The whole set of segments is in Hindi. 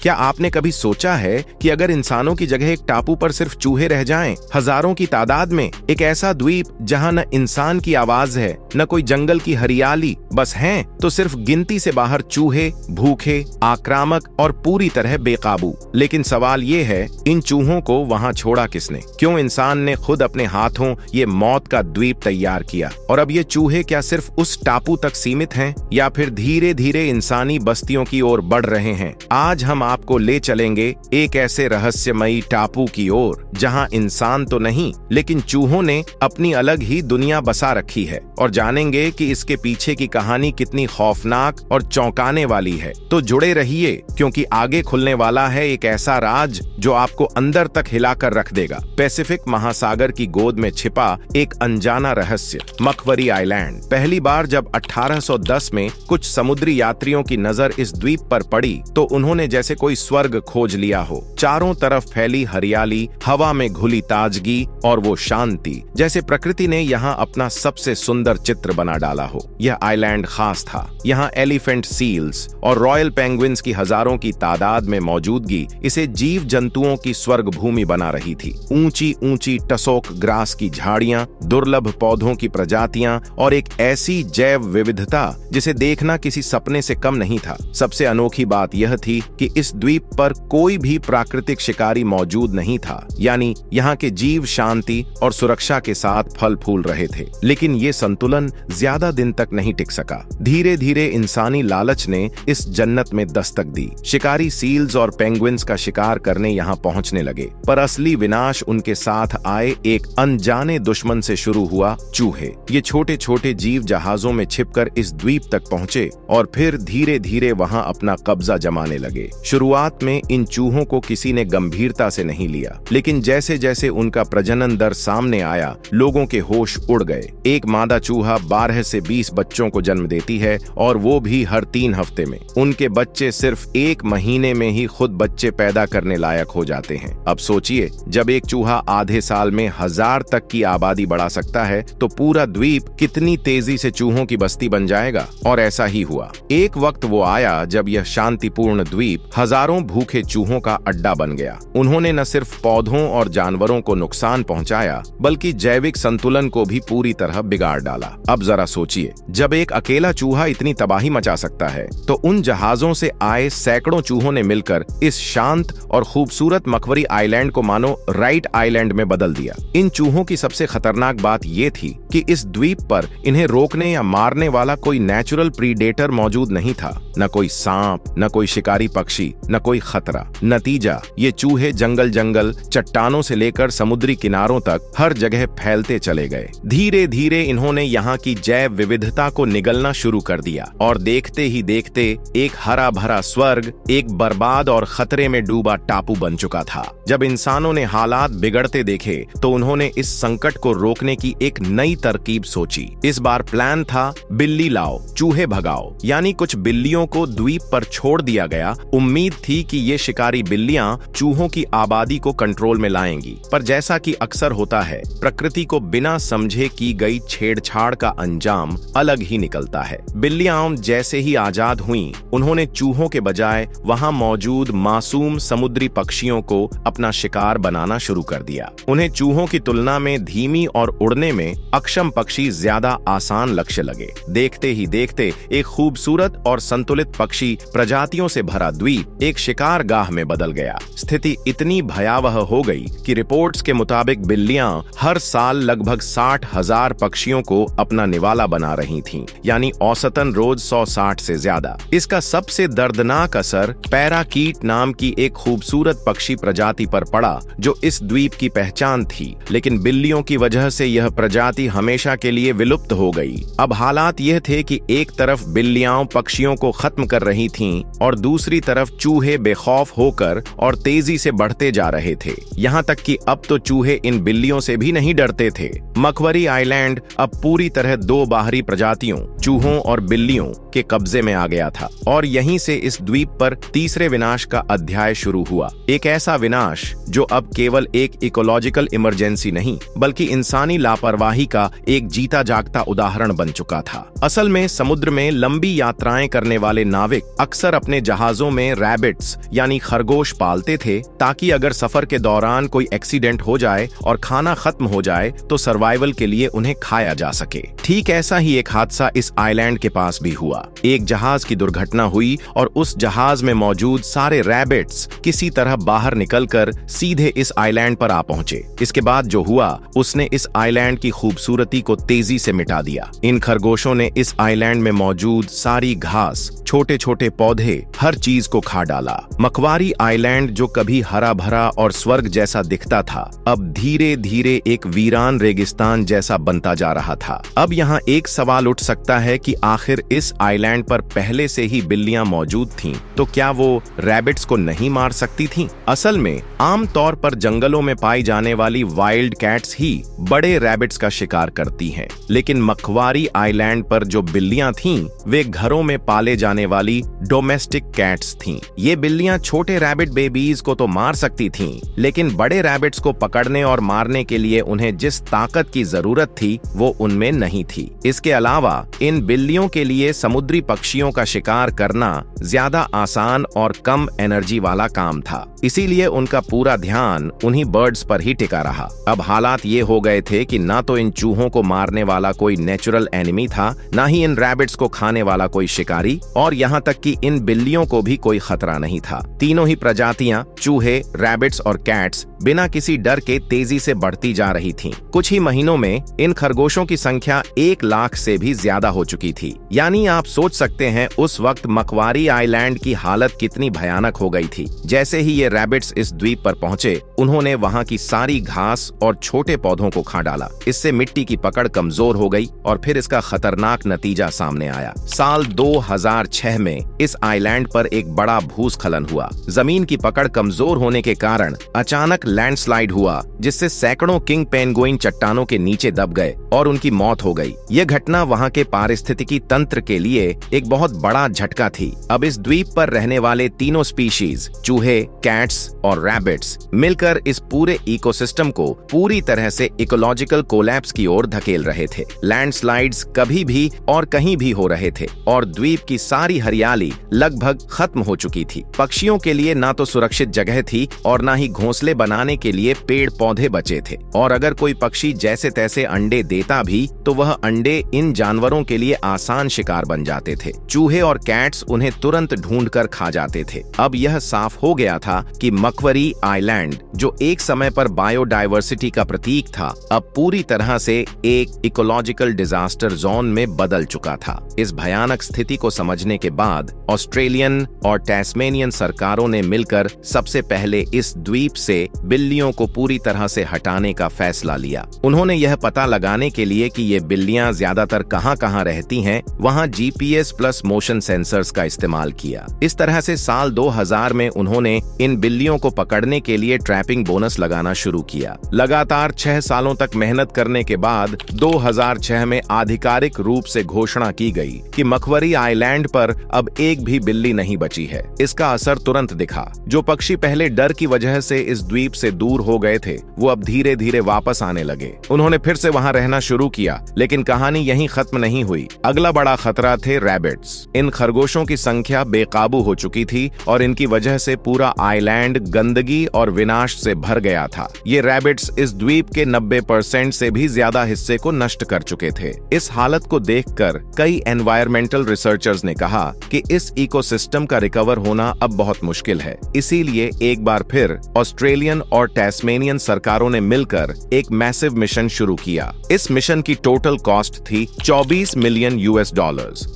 क्या आपने कभी सोचा है कि अगर इंसानों की जगह एक टापू पर सिर्फ चूहे रह जाएं, हजारों की तादाद में, एक ऐसा द्वीप जहां न इंसान की आवाज है, न कोई जंगल की हरियाली, बस हैं तो सिर्फ गिनती से बाहर चूहे, भूखे, आक्रामक और पूरी तरह बेकाबू। लेकिन सवाल ये है, इन चूहों को वहां छोड़ा किसने? क्यों इंसान ने खुद अपने हाथों ये मौत का द्वीप तैयार किया? और अब ये चूहे क्या सिर्फ उस टापू तक सीमित हैं या फिर धीरे धीरे इंसानी बस्तियों की ओर बढ़ रहे हैं? आज हम आपको ले चलेंगे एक ऐसे रहस्यमयी टापू की ओर जहां इंसान तो नहीं लेकिन चूहों ने अपनी अलग ही दुनिया बसा रखी है, और जानेंगे कि इसके पीछे की कहानी कितनी खौफनाक और चौंकाने वाली है। तो जुड़े रहिए, क्योंकि आगे खुलने वाला है एक ऐसा राज जो आपको अंदर तक हिलाकर रख देगा। पैसिफिक महासागर की गोद में छिपा एक अनजाना रहस्य, मकवरी आइलैंड। पहली बार जब 1810 में कुछ समुद्री यात्रियों की नजर इस द्वीप पर पड़ी तो उन्होंने जैसे कोई स्वर्ग खोज लिया हो। चारों तरफ फैली हरियाली, हवा में घुली ताजगी और वो शांति, जैसे प्रकृति ने यहाँ अपना सबसे सुंदर चित्र बना डाला हो। यह आइलैंड खास था। यहाँ एलिफेंट सील्स और रॉयल पेंगुइन्स की हजारों की तादाद में मौजूदगी इसे जीव जंतुओं की स्वर्ग भूमि बना रही थी। ऊंची ऊंची टसोक ग्रास की झाड़ियां, दुर्लभ पौधों की प्रजातियां और एक ऐसी जैव विविधता जिसे देखना किसी सपने से कम नहीं था। सबसे अनोखी बात यह थी कि इस द्वीप पर कोई भी प्राकृतिक शिकारी मौजूद नहीं था, यानी यहाँ के जीव शांति और सुरक्षा के साथ फल फूल रहे थे। लेकिन ये संतुलन ज्यादा दिन तक नहीं टिक सका। धीरे धीरे इंसानी लालच ने इस जन्नत में दस्तक दी। शिकारी सील्स और पेंगुइन्स का शिकार करने यहाँ पहुंचने लगे, पर असली विनाश उनके साथ आए एक अनजाने दुश्मन से शुरू हुआ, चूहे। ये छोटे छोटे जीव जहाजों में छिपकर इस द्वीप तक पहुंचे और फिर धीरे धीरे वहां अपना कब्जा जमाने लगे। शुरुआत में इन चूहों को किसी ने गंभीरता से नहीं लिया, लेकिन जैसे जैसे उनका प्रजनन दर सामने आया, लोगों के होश उड़ गए। एक मादा चूहा 12 से 20 बच्चों को जन्म देती है, और वो भी हर 3 हफ्ते में। उनके बच्चे सिर्फ 1 महीने में ही खुद बच्चे पैदा करने लायक हो जाते हैं। अब सोचिए, जब एक चूहा आधे साल में 1000 तक की आबादी बढ़ा सकता है, तो पूरा द्वीप कितनी तेजी से चूहों की बस्ती बन जाएगा। और ऐसा ही हुआ। एक वक्त वो आया जब यह शांतिपूर्ण द्वीप हजारों भूखे चूहों का अड्डा बन गया। उन्होंने न सिर्फ पौधों और जानवरों को नुकसान पहुंचाया, बल्कि जैविक संतुलन को भी पूरी तरह बिगाड़ डाला। अब जरा सोचिए, जब एक अकेला चूहा इतनी तबाही मचा सकता है, तो उन जहाजों से आए सैकड़ों चूहों ने मिलकर इस शांत और खूबसूरत मकवरी आइलैंड को मानो राइट आइलैंड में बदल दिया। इन चूहों की सबसे खतरनाक बात ये थी कि इस द्वीप पर इन्हें रोकने या मारने वाला कोई नेचुरल प्रीडेटर मौजूद नहीं था। न कोई सांप, न कोई शिकारी पक्षी, न कोई खतरा। नतीजा, ये चूहे जंगल जंगल, चट्टानों से लेकर समुद्री किनारों तक हर जगह फैलते चले गए। धीरे धीरे इन्होंने यहाँ की जैव विविधता को निगलना शुरू कर दिया, और देखते ही देखते एक हरा भरा स्वर्ग एक बर्बाद और खतरे में डूबा टापू बन चुका था। जब इंसानों ने हालात बिगड़ते देखे तो उन्होंने इस संकट को रोकने की एक नई तरकीब सोची। इस बार प्लान था, बिल्ली लाओ चूहे भगाओ। यानी कुछ बिल्लियों को द्वीप पर छोड़ दिया गया। उम्मीद थी कि ये शिकारी बिल्लियां चूहों की आबादी को कंट्रोल में लाएंगी, पर जैसा कि अक्सर होता है, प्रकृति को बिना समझे की गई छेड़छाड़ का अंजाम अलग ही निकलता है। बिल्लियां जैसे ही आजाद हुईं, उन्होंने चूहों के बजाय वहां मौजूद मासूम समुद्री पक्षियों को अपना शिकार बनाना शुरू कर दिया। उन्हें चूहों की तुलना में धीमी और उड़ने में अक्षम पक्षी ज्यादा आसान लक्ष्य लगे। देखते ही देखते एक खूबसूरत और संतुलित पक्षी प्रजातियों से भरा द्वीप एक शिकार गाह में बदल गया। स्थिति इतनी भयावह हो गई कि रिपोर्ट्स के मुताबिक बिल्लियां हर साल लगभग 60,000 पक्षियों को अपना निवाला बना रही थीं, यानी औसतन रोज 160 से ज्यादा। इसका सबसे दर्दनाक असर पैराकीट नाम की एक खूबसूरत पक्षी प्रजाति पर पड़ा, जो इस द्वीप की पहचान थी। लेकिन बिल्लियों की वजह से यह प्रजाति हमेशा के लिए विलुप्त हो गई। अब हालात यह थे कि एक तरफ बिल्लियां पक्षियों को खत्म कर रही थीं, और दूसरी तरफ चूहे बेखौफ होकर और तेजी से बढ़ते जा रहे थे। यहाँ तक कि अब तो चूहे इन बिल्लियों से भी नहीं डरते थे। मकवरी आइलैंड अब पूरी तरह 2 बाहरी प्रजातियों चूहों और बिल्लियों के कब्जे में आ गया था और यहीं से इस द्वीप पर तीसरे विनाश का अध्याय शुरू हुआ। एक ऐसा विनाश जो अब केवल एक इकोलॉजिकल इमरजेंसी नहीं बल्कि इंसानी लापरवाही का एक जीता जागता उदाहरण बन चुका था। असल में समुद्र में लंबी यात्राएं करने वाले नाविक अक्सर अपने जहाजों में रैबिट्स यानी खरगोश पालते थे ताकि अगर सफर के दौरान कोई एक्सीडेंट हो जाए और खाना खत्म हो जाए तो सर्वाइवल के लिए उन्हें खाया जा सके। ठीक ऐसा ही एक हादसा इस आइलैंड के पास भी हुआ। एक जहाज की दुर्घटना हुई और उस जहाज में मौजूद सारे रैबिट्स किसी तरह बाहर निकलकर सीधे इस आइलैंड पर आ पहुंचे। इसके बाद जो हुआ उसने इस आइलैंड की खूबसूरती को तेजी से मिटा दिया। इन खरगोशों ने इस आइलैंड में मौजूद सारी घास, छोटे छोटे पौधे, हर चीज को खा डाला। मकवारी आइलैंड जो कभी हरा भरा और स्वर्ग जैसा दिखता था अब धीरे धीरे एक वीरान रेगिस्तान जैसा बनता जा रहा था। अब यहाँ एक सवाल उठ सकता है कि आखिर इस आइलैंड पर पहले से ही बिल्लियां मौजूद थीं, तो क्या वो रैबिट्स को नहीं मार सकती थीं? असल में आमतौर पर जंगलों में पाई जाने वाली वाइल्ड कैट्स ही बड़े रैबिट्स का शिकार करती हैं, लेकिन मकवारी आइलैंड पर जो बिल्लियां थीं वे घरों में पाले जाने वाली डोमेस्टिक कैट्स थीं। ये बिल्लियां छोटे रैबिट बेबीज को तो मार सकती थीं, लेकिन बड़े रैबिट्स को पकड़ने और मारने के लिए उन्हें जिस ताकत की जरूरत थी वो उनमें नहीं थी। इसके अलावा इन बिल्लियों के लिए समुद्री पक्षियों का शिकार करना ज्यादा आसान और कम एनर्जी वाला काम था, इसीलिए उनका पूरा ध्यान उन्हीं बर्ड्स पर ही टिका रहा। अब हालात ये हो गए थे कि ना तो इन चूहों को मारने वाला कोई नेचुरल एनिमी था, ना ही इन रैबिट्स को खाने वाला कोई शिकारी, और यहाँ तक कि इन बिल्लियों को भी कोई खतरा नहीं था। तीनों ही प्रजातियां चूहे, रैबिट्स और कैट्स बिना किसी डर के तेजी से बढ़ती जा रही थीं। कुछ ही महीनों में इन खरगोशों की संख्या 1 लाख से भी ज्यादा हो चुकी थी। यानी आप सोच सकते हैं उस वक्त मकवारी आइलैंड की हालत कितनी भयानक हो गई थी। जैसे ही ये रैबिट्स इस द्वीप पर पहुंचे उन्होंने वहां की सारी घास और छोटे पौधों को खा डाला। इससे मिट्टी की पकड़ कमजोर हो गई और फिर इसका खतरनाक नतीजा सामने आया। साल 2006 में इस आइलैंड पर एक बड़ा भूस्खलन हुआ। जमीन की पकड़ कमजोर होने के कारण अचानक लैंडस्लाइड हुआ जिससे सैकड़ों किंग पेंगुइन चट्टानों के नीचे दब गए और उनकी मौत हो गई। यह घटना वहां के पारिस्थितिकी तंत्र के लिए एक बहुत बड़ा झटका थी। अब इस द्वीप पर रहने वाले तीनों स्पीशीज चूहे, कैट्स और रैबिट्स मिलकर इस पूरे इकोसिस्टम को पूरी तरह से इकोलॉजिकल कोलैप्स की ओर धकेल रहे थे। लैंडस्लाइड्स कभी भी और कहीं भी हो रहे थे और द्वीप की सारी हरियाली लगभग खत्म हो चुकी थी। पक्षियों के लिए ना तो सुरक्षित जगह थी और ना ही घोंसले बनाने के लिए पेड़ पौधे बचे थे, और अगर कोई पक्षी जैसे तैसे अंडे देता भी तो वह अंडे इन जानवरों के लिए आसान शिकार बन जाते थे। चूहे और कैट्स उन्हें तुरंत ढूंढकर खा जाते थे। अब यह साफ हो गया था कि मकवरी आइलैंड जो एक समय पर बायोडायवर्सिटी का प्रतीक था अब पूरी तरह से एक इकोलॉजिकल डिजास्टर जोन में बदल चुका था। इस भयानक स्थिति को समझने के बाद ऑस्ट्रेलियन और टैस्मेनियन सरकारों ने मिलकर सबसे पहले इस द्वीप से बिल्लियों को पूरी तरह से हटाने का फैसला लिया। उन्होंने यह पता लगाने के लिए कि ये बिल्लियां ज्यादातर कहां-कहां रहती हैं, वहां जीपीएस प्लस मोशन सेंसर्स का इस्तेमाल किया। इस तरह से साल 2000 में उन्होंने इन बिल्लियों को पकड़ने के लिए ट्रैपिंग बोनस लगाना शुरू किया। लगातार 6 सालों तक मेहनत करने के बाद 2006 में आधिकारिक रूप से घोषणा की गई कि मकवरी आइलैंड पर अब एक भी बिल्ली नहीं बची है। इसका असर तुरंत दिखा। जो पक्षी पहले डर की वजह से इस द्वीप से दूर हो गए थे वो अब धीरे धीरे वापस आने लगे। उन्होंने फिर से वहां रहना शुरू किया, लेकिन कहानी यहीं खत्म नहीं हुई। अगला बड़ा खतरा थे रैबिट्स। इन खरगोशों की संख्या बेकाबू हो चुकी थी और इनकी वजह से पूरा आइलैंड गंदगी और विनाश से भर गया था। ये रैबिट्स इस द्वीप के 90% से भी ज्यादा हिस्से को नष्ट कर चुके थे। इस हालत को देखकर कई एनवायरमेंटल रिसर्चर्स ने कहा कि इस इकोसिस्टम का रिकवर होना अब बहुत मुश्किल है। इसीलिए एक बार फिर ऑस्ट्रेलियन और टैस्मेनियन सरकारों ने मिलकर एक मैसिव मिशन शुरू किया। इस मिशन की टोटल कॉस्ट थी $24 मिलियन।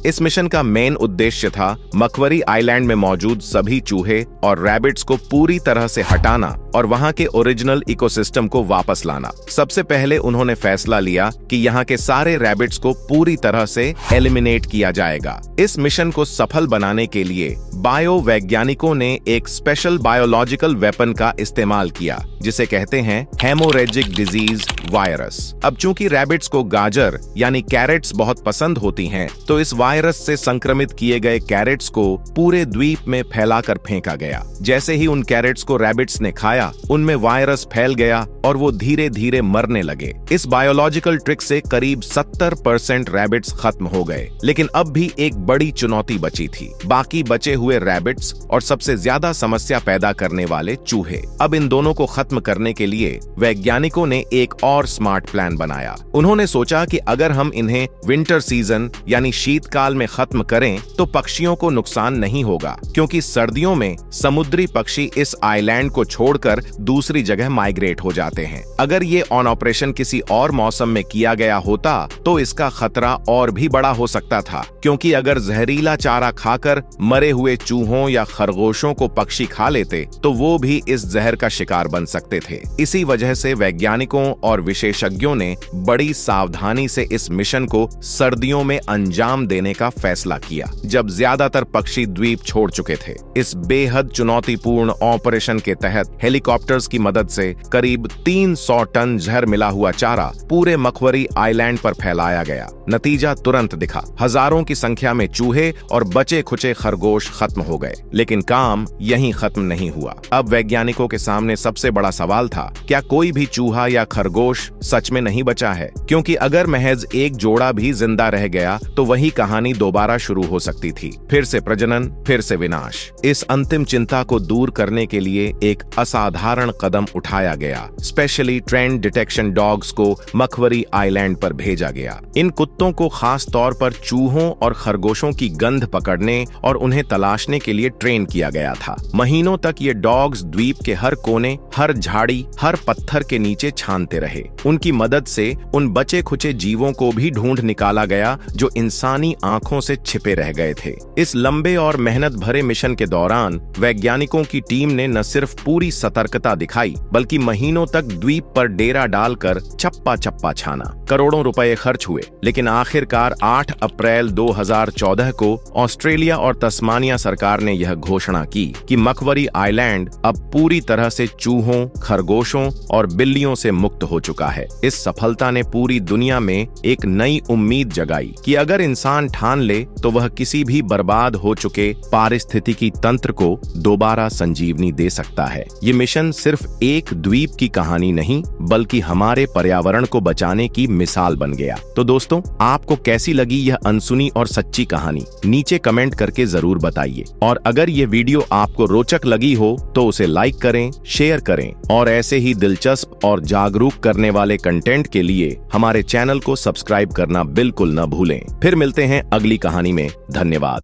इस मिशन का मेन उद्देश्य था मकवरी आइलैंड में मौजूद सभी चूहे और रैबिट्स को पूरी तरह से हटाना और वहां के ओरिजिनल इकोसिस्टम को वापस लाना। सबसे पहले उन्होंने फैसला लिया कि यहाँ के सारे रैबिट्स को पूरी तरह से एलिमिनेट किया जाएगा। इस मिशन को सफल बनाने के लिए बायो वैज्ञानिकों ने एक स्पेशल बायोलॉजिकल वेपन का इस्तेमाल किया जिसे कहते हैं हेमोरेजिक डिजीज वायरस। अब चूंकि रैबिट्स को गाजर यानी कैरेट्स बहुत पसंद पसंद होती हैं, तो इस वायरस से संक्रमित किए गए कैरेट्स को पूरे द्वीप में फैलाकर फेंका गया। जैसे ही उन कैरेट्स को रैबिट्स ने खाया, उनमें वायरस फैल गया और वो धीरे धीरे मरने लगे। इस बायोलॉजिकल ट्रिक से करीब 70% रैबिट्स खत्म हो गए। लेकिन अब भी एक बड़ी चुनौती बची थी, बाकी बचे हुए रैबिट्स और सबसे ज्यादा समस्या पैदा करने वाले चूहे। अब इन दोनों को खत्म करने के लिए वैज्ञानिकों ने एक और स्मार्ट प्लान बनाया। उन्होंने सोचा कि अगर हम इन्हें विंटर सीजन यानी शीतकाल में खत्म करें तो पक्षियों को नुकसान नहीं होगा, क्योंकि सर्दियों में समुद्री पक्षी इस आइलैंड को छोड़कर दूसरी जगह माइग्रेट हो जाते हैं। अगर ये ऑन ऑपरेशन किसी और मौसम में किया गया होता तो इसका खतरा और भी बड़ा हो सकता था, क्योंकि अगर जहरीला चारा खाकर मरे हुए चूहों या खरगोशों को पक्षी खा लेते तो वो भी इस जहर का शिकार बन सकते थे। इसी वजह से वैज्ञानिकों और विशेषज्ञों ने बड़ी सावधानी से इस मिशन को सर्दियों में अंजाम देने का फैसला किया, जब ज्यादातर पक्षी द्वीप छोड़ चुके थे। इस बेहद चुनौतीपूर्ण ऑपरेशन के तहत हेलीकॉप्टर्स की मदद से करीब 300 टन जहर मिला हुआ चारा पूरे मखवरी आइलैंड पर फैलाया गया। नतीजा तुरंत दिखा, हजारों की संख्या में चूहे और बचे खुचे खरगोश खत्म हो गए। लेकिन काम यहीं खत्म नहीं हुआ। अब वैज्ञानिकों के सामने सबसे बड़ा सवाल था, क्या कोई भी चूहा या खरगोश सच में नहीं बचा है? क्योंकि अगर महज एक जोड़ा भी जिंदा रह गया तो वही कहानी दोबारा शुरू हो सकती थी, फिर से प्रजनन, फिर से विनाश। इस अंतिम चिंता को दूर करने के लिए एक असाधारण कदम उठाया गया। स्पेशली ट्रेंड डिटेक्शन डॉग्स को मखवरी आइलैंड पर भेजा गया। इन कुत्तों को खास तौर पर चूहों और खरगोशों की गंध पकड़ने और उन्हें तलाशने के लिए ट्रेन किया गया था। महीनों तक ये डॉग्स द्वीप के हर कोने, हर झाड़ी, हर पत्थर के नीचे छानते रहे। उनकी मदद से उन बचे खुचे जीवों को भी ढूंढ निकाला गया जो इंसानी आंखों से छिपे रह गए थे। इस लंबे और मेहनत भरे मिशन के दौरान वैज्ञानिकों की टीम ने न सिर्फ पूरी सतर्कता दिखाई, बल्कि महीनों तक द्वीप पर डेरा डालकर चप्पा चप्पा छाना। करोड़ों रुपए खर्च हुए, लेकिन आखिरकार 8 अप्रैल 2014 को ऑस्ट्रेलिया और तस्मानिया सरकार ने यह घोषणा की कि मखवरी आइलैंड अब पूरी तरह से चूहों, खरगोशों और बिल्लियों से मुक्त हो चुका है। इस सफलता ने पूरी दुनिया में एक नई उम्मीद जगाई कि अगर इंसान ठान ले तो वह किसी भी बर्बाद हो चुके पारिस्थितिकी तंत्र को दोबारा संजीवनी दे सकता है। ये मिशन सिर्फ एक द्वीप की कहानी नहीं, बल्कि हमारे पर्यावरण को बचाने की मिसाल बन गया। तो दोस्तों, आपको कैसी लगी यह अनसुनी और सच्ची कहानी? नीचे कमेंट करके जरूर बताइए। और अगर ये वीडियो आपको रोचक लगी हो तो उसे लाइक करें, शेयर करें और ऐसे ही दिलचस्प और जागरूक करने वाले कंटेंट के लिए हमारे चैनल को सब्सक्राइब करना बिल्कुल न भूलें। फिर मिलते हैं अगली कहानी में। धन्यवाद।